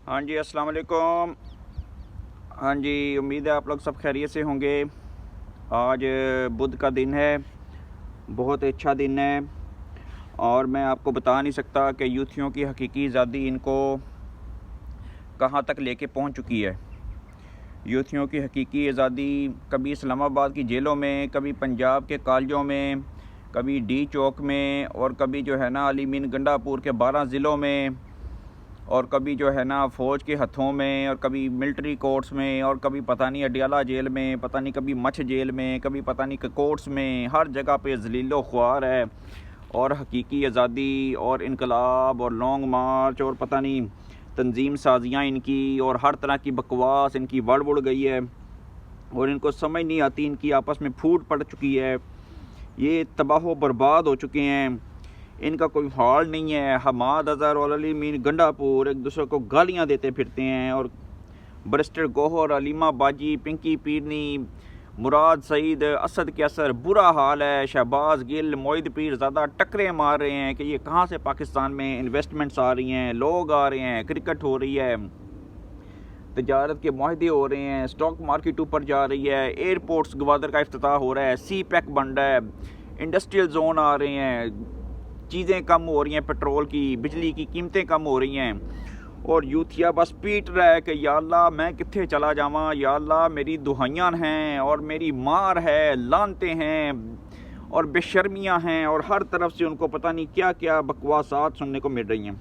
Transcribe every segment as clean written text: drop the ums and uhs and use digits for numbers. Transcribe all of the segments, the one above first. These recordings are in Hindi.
हाँ जी, अस्सलाम वालेकुम। हाँ जी, उम्मीद है आप लोग सब खैरियत से होंगे। आज बुध का दिन है, बहुत अच्छा दिन है और मैं आपको बता नहीं सकता कि यूथियों की हकीकी आज़ादी इनको कहाँ तक लेके पहुँच चुकी है। यूथियों की हकीकी आज़ादी कभी इस्लामाबाद की जेलों में, कभी पंजाब के कॉलेजों में, कभी डी चौक में और कभी जो है ना अली मीन गंडापुर के 12 ज़िलों में और कभी जो है ना फ़ौज के हथों में और कभी मिलिट्री कोर्ट्स में और कभी पता नहीं अडियाला जेल में, पता नहीं कभी मछ जेल में, कभी पता नहीं कोर्ट्स में, हर जगह पे ज़लीलो ख्वार है। और हकीकी आज़ादी और इनकलाब और लॉन्ग मार्च और पता नहीं तंजीम साजियाँ इनकी और हर तरह की बकवास इनकी बढ़ गई है और इनको समझ नहीं आती, इनकी आपस में फूट पड़ चुकी है। ये तबाह बर्बाद हो चुके हैं, इनका कोई हाल नहीं है। हमाद अज़हर और अली मीन गंडापुर एक दूसरे को गालियां देते फिरते हैं और बैरिस्टर गौहर, अलीमा बाजी, पिंकी पीरनी, मुराद सईद, असद कैसर, बुरा हाल है। शहबाज गिल, मोहिद पीर ज़्यादा टकरे मार रहे हैं कि ये कहाँ से पाकिस्तान में इन्वेस्टमेंट्स आ रही हैं, लोग आ रहे हैं, क्रिकेट हो रही है, तजारत के माहदे हो रहे हैं, स्टॉक मार्केट ऊपर जा रही है, एयरपोर्ट्स गवादर का इफ्तिताह हो रहा है, सी पैक बन रहा है, इंडस्ट्रियल जोन आ रहे हैं, चीज़ें कम हो रही हैं, पेट्रोल की, बिजली की कीमतें कम हो रही हैं और यूथिया बस पीट रहा है कि या अल्लाह मैं कित्थे चला जावां, या अल्लाह मेरी दुहाइयां हैं और मेरी मार है, लानते हैं और बेशर्मियां हैं और हर तरफ से उनको पता नहीं क्या क्या बकवासात सुनने को मिल रही हैं।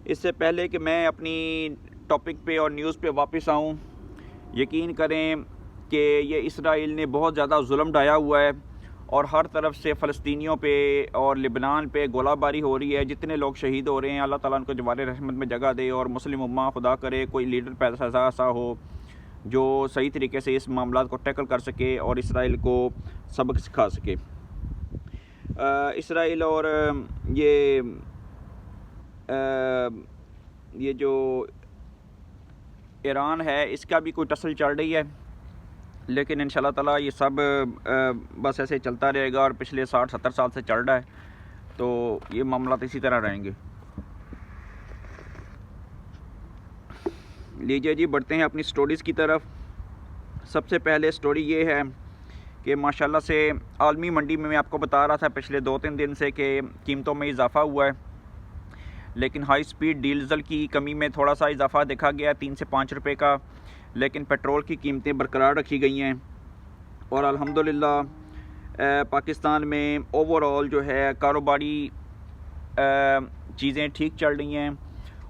इससे पहले कि मैं अपनी टॉपिक पे और न्यूज़ पे वापस आऊँ, यकीन करें कि ये इसराइल ने बहुत ज़्यादा जुल्म ढाया हुआ है और हर तरफ से फ़लस्तीनियों पे और लिबनान पे गोलाबारी हो रही है। जितने लोग शहीद हो रहे हैं, अल्लाह ताला उनको जवार रहमत में जगह दे और मुस्लिम उम्मा खुदा करे कोई लीडर पैदा ऐसा हो जो सही तरीके से इस मामला को टैकल कर सके और इसराइल को सबक सिखा सके। इसराइल और ये जो ईरान है इसका भी कोई टसल चल रही है, लेकिन इंशाल्लाह ताला ये सब बस ऐसे चलता रहेगा और पिछले 60-70 साल से चल रहा है, तो ये मामला तो इसी तरह रहेंगे। लीजिए जी, बढ़ते हैं अपनी स्टोरीज़ की तरफ। सबसे पहले स्टोरी ये है कि माशाल्लाह से आलमी मंडी में मैं आपको बता रहा था पिछले 2-3 दिन से कि कीमतों में इजाफ़ा हुआ है, लेकिन हाई स्पीड डीजल की कमी में थोड़ा सा इजाफ़ा देखा गया 3 से 5 रुपये का, लेकिन पेट्रोल की कीमतें बरकरार रखी गई हैं और अल्हम्दुलिल्लाह पाकिस्तान में ओवरऑल जो है कारोबारी चीज़ें ठीक चल रही हैं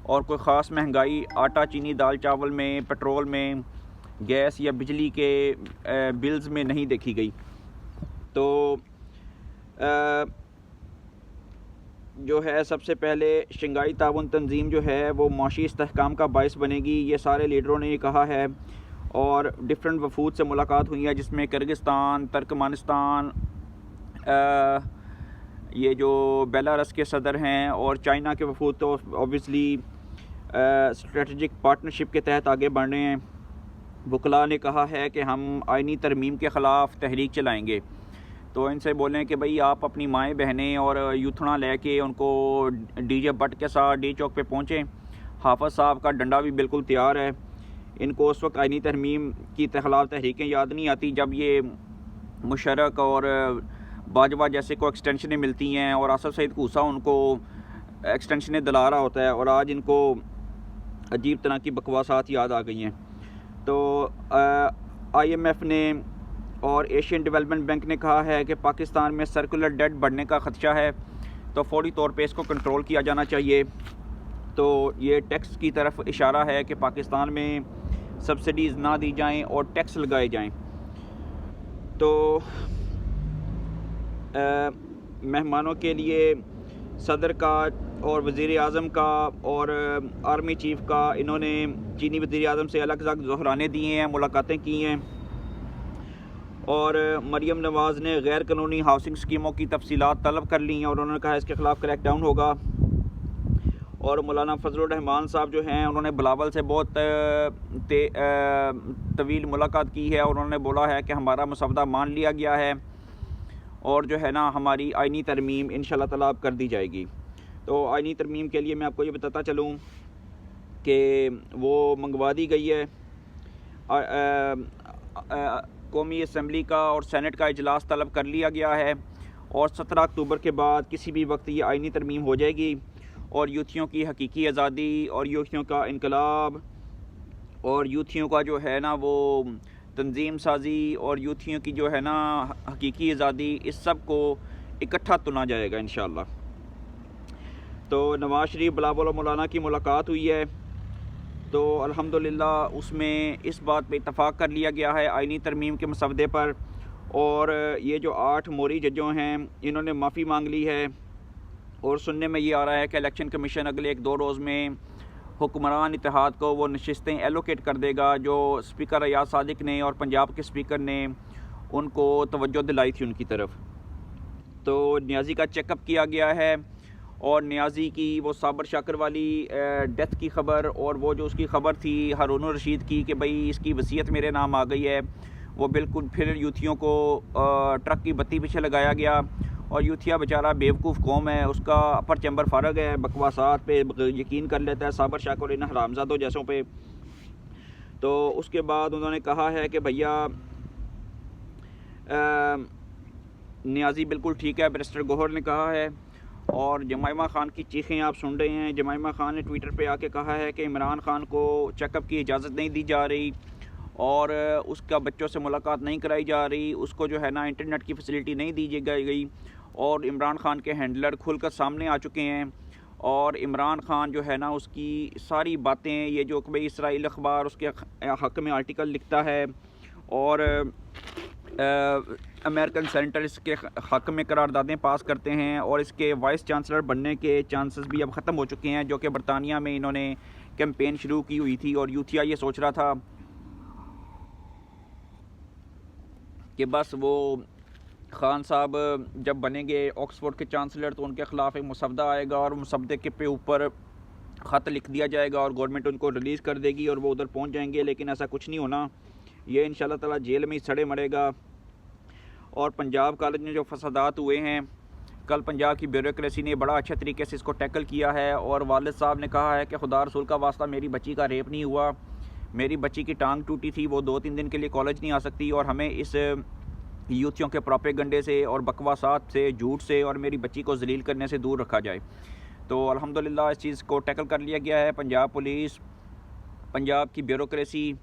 और कोई ख़ास महंगाई आटा, चीनी, दाल, चावल में, पेट्रोल में, गैस या बिजली के बिल्स में नहीं देखी गई। तो जो है सबसे पहले शंघाई ताउन तंजीम जो है वो माशी इस्तेहकाम का बायस बनेगी, ये सारे लीडरों ने ये कहा है और डिफरेंट वफूद से मुलाकात हुई है जिसमें किर्गिस्तान, तुर्कमेनिस्तान, ये जो बेलारस के सदर हैं और चाइना के वफूद तो ऑब्वियसली स्ट्रेटजिक पार्टनरशिप के तहत आगे बढ़ रहे हैं। वकला ने कहा है कि हम आइनी तरमीम के ख़िलाफ़ तहरीक चलाएँगे, तो इनसे बोलें कि भाई आप अपनी माएँ बहनें और यूथना लेके उनको डीजे भट्ट के साथ डी चौक पे पहुँचें। हाफ़िज़ साहब का डंडा भी बिल्कुल तैयार है। इनको उस वक्त आइनी तरमीम की खिलाफ तहरीकें याद नहीं आती जब ये मुशर्रफ और बाजवा जैसे को एक्सटेंशनें मिलती हैं और आसफ सईद कूसा उनको एक्सटेंशनें दिला रहा होता है और आज इनको अजीब तरह की बकवासात याद आ गई हैं। तो IMF ने और एशियन डेवलपमेंट बैंक ने कहा है कि पाकिस्तान में सर्कुलर डेट बढ़ने का ख़दशा है, तो फौरी तौर पे इसको कंट्रोल किया जाना चाहिए। तो ये टैक्स की तरफ इशारा है कि पाकिस्तान में सब्सिडीज़ ना दी जाएं और टैक्स लगाए जाएं। तो मेहमानों के लिए सदर का और वज़ीर आज़म का और आर्मी चीफ़ का इन्होंने चीनी वज़ीर आज़म से अलग अलग ज़ोहराने दिए हैं, मुलाकातें की हैं और मरीम नवाज़ ने गैर कानूनी हाउसिंग स्कीमों की तफसीलात तलब कर ली हैं और उन्होंने कहा इसके ख़िलाफ़ क्रैकडाउन होगा। और मौलाना फजलुर रहमान साहब जो हैं उन्होंने बिलावल से बहुत तवील मुलाकात की है और उन्होंने बोला है कि हमारा मसवदा मान लिया गया है और जो है ना हमारी आइनी तरमीम इंशाल्लाह ताला अब कर दी जाएगी। तो आइनी तरमीम के लिए मैं आपको ये बताता चलूँ कि वो मंगवा दी गई है। कौमी असम्बली का और सेनेट का इजलास तलब कर लिया गया है और 17 अक्टूबर के बाद किसी भी वक्त ये आइनी तरमीम हो जाएगी और यूथियों की हकीकी आज़ादी और यूथियों का इनकलाब और यूथियों का जो है ना वो तंजीम साजी और यूथियों की जो है ना हकीकी आज़ादी, इस सब को इकट्ठा चुना जाएगा इंशाअल्लाह। तो नवाज़ शरीफ बिलावल और मौलाना की मुलाकात हुई है, तो अल्हम्दुलिल्लाह उसमें इस बात पे इत्तफ़ाक़ कर लिया गया है आइनी तरमीम के मसवदे पर। और ये जो 8 मोरी जजों हैं इन्होंने माफ़ी मांग ली है और सुनने में ये आ रहा है कि इलेक्शन कमीशन अगले 1-2 रोज़ में हुक्मरान इत्तेहाद को वो नशिस्तें एलोकेट कर देगा जो स्पीकर अयाज सादिक ने और पंजाब के स्पीकर ने उनको तवज्जो दिलाई थी उनकी तरफ। तो नियाज़ी का चेकअप किया गया है और नियाज़ी की वो साबर शाकर वाली डेथ की ख़बर और वो जो उसकी ख़बर थी हारून रशीद की कि भाई इसकी वसीयत मेरे नाम आ गई है, वो बिल्कुल फिर यूथियों को ट्रक की बत्ती पीछे लगाया गया और यूथिया बेचारा बेवकूफ़ कौम है, उसका अपर चैम्बर फ़ारग है, बकवासात पे यकीन कर लेता है साबर शाकर इन हरामज़ादों जैसों पे। तो उसके बाद उन्होंने कहा है कि भैया नियाज़ी बिल्कुल ठीक है, बैरिस्टर गौहर ने कहा है। और जमाइमा ख़ान की चीखें आप सुन रहे हैं। जमाइमा ख़ान ने ट्विटर पे आके कहा है कि इमरान ख़ान को चेकअप की इजाज़त नहीं दी जा रही और उसका बच्चों से मुलाकात नहीं कराई जा रही, उसको जो है ना इंटरनेट की फैसिलिटी नहीं दी गई। और इमरान ख़ान के हैंडलर खुलकर सामने आ चुके हैं और इमरान ख़ान जो है ना उसकी सारी बातें, ये जो कि भाई इसराइल अखबार उसके हक़ में आर्टिकल लिखता है और अमेरिकन सेनेटर इसके हक़ में करारदादें पास करते हैं और इसके वाइस चांसलर बनने के चांसेस भी अब ख़त्म हो चुके हैं, जो कि बरतानिया में इन्होंने कैंपेन शुरू की हुई थी। और यूथिया ये सोच रहा था कि बस वो ख़ान साहब जब बनेंगे ऑक्सफोर्ड के चांसलर तो उनके ख़िलाफ़ एक मुसवदा आएगा और मुसवदे के पे ऊपर ख़त लिख दिया जाएगा और गवर्नमेंट उनको रिलीज़ कर देगी और वो उधर पहुंच जाएंगे। लेकिन ऐसा कुछ नहीं होना, ये इंशाल्लाह ताला जेल में ही सड़े मरेगा। और पंजाब कॉलेज में जो फसादात हुए हैं, कल पंजाब की ब्यूरोक्रेसी ने बड़ा अच्छे तरीके से इसको टैकल किया है और वालिद साहब ने कहा है कि खुदा रसूल का वास्ता मेरी बच्ची का रेप नहीं हुआ, मेरी बच्ची की टांग टूटी थी, वो 2-3 दिन के लिए कॉलेज नहीं आ सकती और हमें इस यूथियों के प्रोपेगंडे से और बकवासात से, झूठ से और मेरी बच्ची को जलील करने से दूर रखा जाए। तो अल्हम्दुलिल्लाह इस चीज़ को टैकल कर लिया गया है। पंजाब पुलिस, पंजाब की ब्यूरोक्रेसी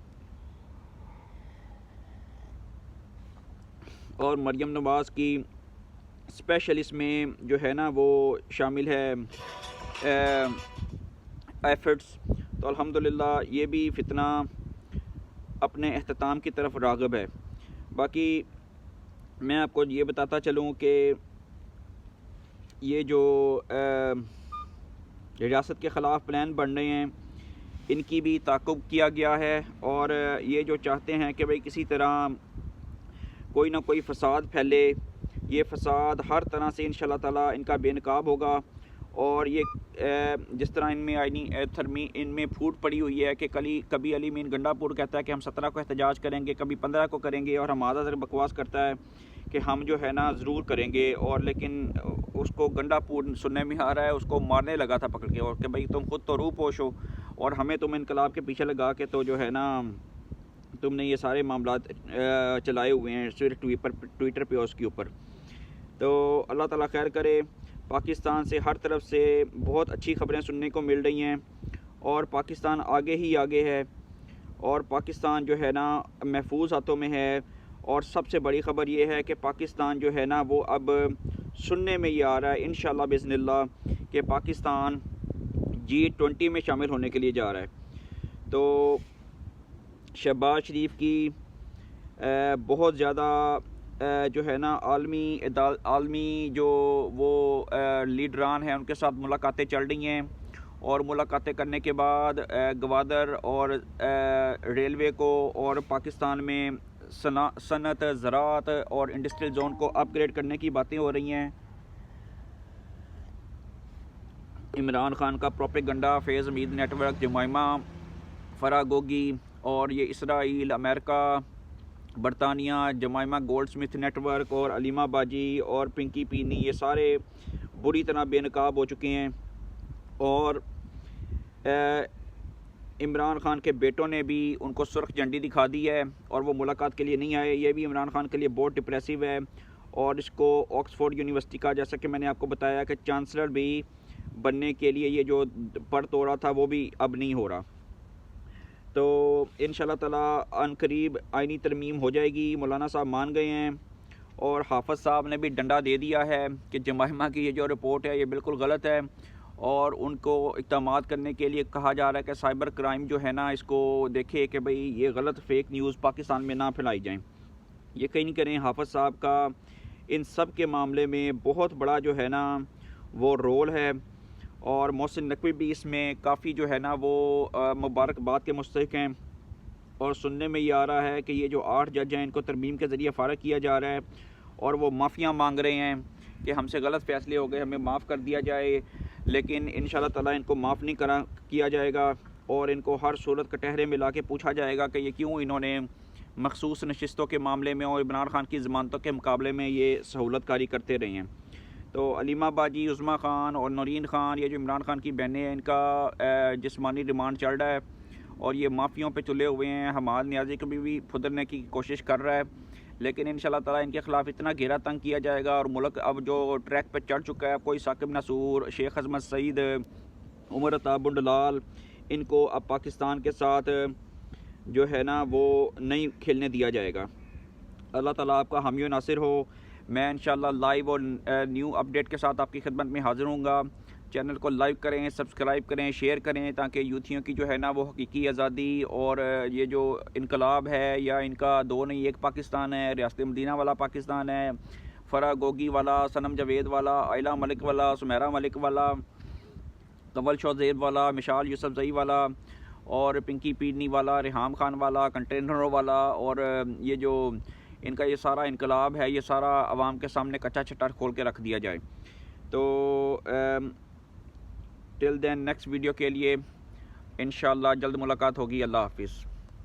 और मरियम नवाज़ की स्पेशल इसमें जो है ना वो शामिल है एफर्ट्स। तो अल्हम्दुलिल्लाह ये भी फितना अपने अख्ताम की तरफ राग़िब है। बाकी मैं आपको ये बताता चलूँ कि ये जो रियासत के ख़िलाफ़ प्लान बन रहे हैं इनकी भी ताक़ुब किया गया है और ये जो चाहते हैं कि भाई किसी तरह कोई ना कोई फ़साद फैले, ये फ़साद हर तरह से इंशाअल्लाह ताला इनका बेनकाब होगा। और ये जिस तरह इनमें फूट पड़ी हुई है कि कभी अली मीन गंडापुर कहता है कि हम 17 को एहतजाज करेंगे, कभी 15 को करेंगे और हमारा ज़रा बकवास करता है कि हम जो है ना ज़रूर करेंगे। और लेकिन उसको गंडापुर सुनने में आ रहा है, उसको मारने लगा था पकड़ के और कि भाई तुम खुद तो रूह पोश हो और हमें तुम इनकलाब के पीछे लगा के तो जो है ना तुमने ये सारे मामलात चलाए हुए हैं सिर्फ ट्विटर पे और उसके ऊपर। तो अल्लाह ताला खैर करे। पाकिस्तान से हर तरफ से बहुत अच्छी खबरें सुनने को मिल रही हैं और पाकिस्तान आगे ही आगे है और पाकिस्तान जो है ना महफूज हाथों में है। और सबसे बड़ी ख़बर ये है कि पाकिस्तान जो है ना वो अब सुनने में ये आ रहा है इंशाअल्लाह बिस्मिल्लाह कि पाकिस्तान G20 में शामिल होने के लिए जा रहा है। तो शहबाज शरीफ की बहुत ज़्यादा जो है ना आलमी जो वो लीडरान हैं उनके साथ मुलाकातें चल रही हैं और मुलाकातें करने के बाद गवादर और रेलवे को और पाकिस्तान में सनत, ज़राअत और इंडस्ट्रियल जोन को अपग्रेड करने की बातें हो रही हैं। इमरान ख़ान का propaganda, Faiz Hameed network, Jemima फरागोगी और ये इसराइल, अमेरिका, बरतानिया, जमाइमा गोल्ड स्मिथ नेटवर्क और अलीमा बाजी और पिंकी पीनी, ये सारे बुरी तरह बेनकाब हो चुके हैं। और इमरान खान के बेटों ने भी उनको सुर्ख झंडी दिखा दी है और वो मुलाकात के लिए नहीं आए। ये भी इमरान खान के लिए बहुत डिप्रेसिव है। और इसको ऑक्सफोर्ड यूनिवर्सिटी का, जैसा कि मैंने आपको बताया कि चांसलर भी बनने के लिए ये जो पर्त हो रहा था वो भी अब नहीं हो रहा। तो इंशाल्लाह ताला अनकरीब आईनी तरमीम हो जाएगी। मौलाना साहब मान गए हैं और हाफ़िज़ साहब ने भी डंडा दे दिया है कि जमाइमा की ये जो रिपोर्ट है ये बिल्कुल गलत है और उनको इक़दामात करने के लिए कहा जा रहा है कि साइबर क्राइम जो है ना इसको देखे कि भाई ये गलत फेक न्यूज़ पाकिस्तान में ना फैलाई जाएं। यकीन करें हाफ़िज़ साहब का इन सब के मामले में बहुत बड़ा जो है ना वो रोल है और मोहसिन नकवी भी इसमें काफ़ी जो है ना वो मुबारकबाद के मुस्तहिक़ हैं। और सुनने में ये आ रहा है कि ये जो 8 जज हैं इनको तरमीम के ज़रिए फ़ारग किया जा रहा है और वो माफ़ियाँ मांग रहे हैं कि हमसे गलत फ़ैसले हो गए, हमें माफ़ कर दिया जाए। लेकिन इंशाल्लाह ताला इनको माफ़ नहीं किया जाएगा और इनको हर सूरत कटहरे में ला के पूछा जाएगा कि ये क्यों इन्होंने मखसूस नशिस्तों के मामले में और इमरान खान की ज़मानतों के मुकाबले में ये सहूलत कारी करते रहे हैं। तो अलीमा बाजी, उज़मा ख़ान और नौरीन ख़ान, ये जो इमरान खान की बहनें हैं, इनका जिस्मानी रिमांड चल रहा है और ये माफ़ियों पे तुले हुए हैं। हमाद नियाज़ी को भी फुदरने की कोशिश कर रहा है, लेकिन इंशाल्लाह ताला इनके ख़िलाफ़ इतना घेरा तंग किया जाएगा और मुल्क अब जो ट्रैक पे चढ़ चुका है, कोई साकिब नसूर, शेख अज़मत सईद, उमर अताब बुंडलाल, इनको अब पाकिस्तान के साथ जो है ना वो नहीं खेलने दिया जाएगा। अल्लाह ताला आपका हामी और नासिर हो। मैं इंशाल्लाह लाइव और न्यू अपडेट के साथ आपकी खिदमत में हाज़िर हूँगा। चैनल को लाइक करें, सब्सक्राइब करें, शेयर करें ताकि यूथियों की जो है ना वो हकीकी आज़ादी और ये जो इनकलाब है या इनका दो नहीं एक पाकिस्तान है, रियासत मदीना वाला पाकिस्तान है, फ़रा गोगी वाला, सनम जावेद वाला, आयला मलिक वाला, सुमेरा मलिक वाला, कवल शौज़ेब वाला, मिशाल यूसुफजई वाला और पिंकी पीडनी वाला, रिहाम खान वाला, कंटेनरों वाला और ये जो इनका ये सारा इनकलाब है ये सारा आवाम के सामने कच्चा छट्टा खोल के रख दिया जाए। तो टिल देन नेक्स्ट वीडियो के लिए इंशाल्लाह जल्द मुलाकात होगी। अल्लाह हाफ़िज़।